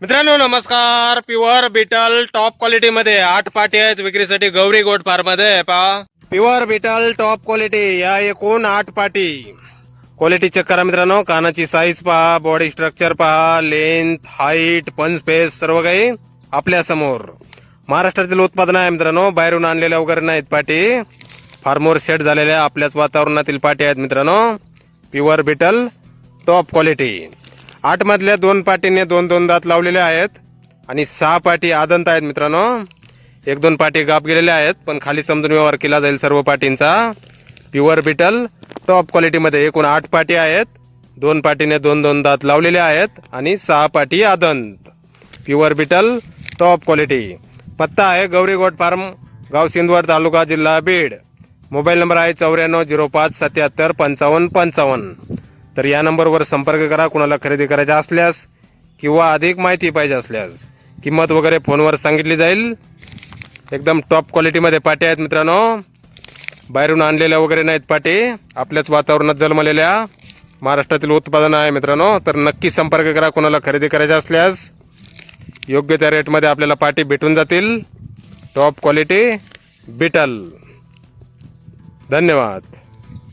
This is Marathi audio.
मित्रांनो नमस्कार. प्युअर बीटल टॉप क्वालिटी मध्ये 8 पाटी आहेत विक्रीसाठी गौरी गोट फार्म मध्ये. पहा प्युअर बीटल टॉप क्वालिटी या एकूण 8 पाटी. क्वालिटी चेक करा मित्रांनो. कानाची साईज पहा, बॉडी स्ट्रक्चर पहा, लेंथ, हाईट, पंच पेस सर्व काही आपल्या समोर. महाराष्ट्रातील उत्पादन आहे मित्रांनो. बाहेरून आणलेल्या वगैरे नाहीत पाटी. फार्मवर सेट झालेल्या आपल्याच वातावरणातील पाटी आहेत मित्रांनो. Pure betel top quality. 8 मधल्या 2 पाटीने 2-2 दात लावलेले आहेत आणि 6 पाटी आदंत आहेत मित्रांनो. 1-2 पाटी गाप गेलेल्या आहेत पण खाली समजून व्यवहार केला जाईल सर्व पाटींचा. प्युअर बीटल टॉप क्वालिटी मध्ये एकूण 8 पाटी आहेत. 2 पाटीने 2-2 दात लावलेले आहेत आणि 6 पाटी आदंत. Pure betel top quality. पत्ता आहे गौरी गोट फार्म, गाव सिंदवड, तालुका जिल्हा बीड. मोबाईल नंबर आहे 9405 77 55 55. तर या नंबरवर संपर्क करा कुणाला खरेदी करायचा असल्यास किंवा अधिक माहिती पाहिजे असल्यास. किंमत वगैरे फोनवर सांगितली जाईल. एकदम टॉप क्वालिटीमध्ये पाटी आहेत मित्रांनो. बाहेरून आणलेल्या वगैरे नाहीत पाटी. आपल्याच वातावरणात जन्मलेल्या महाराष्ट्रातील उत्पादन आहे मित्रांनो. तर नक्की संपर्क करा कुणाला खरेदी करायचा असल्यास. योग्य त्या रेटमध्ये आपल्याला पाटी भेटून जातील. Top quality beetle. धन्यवाद.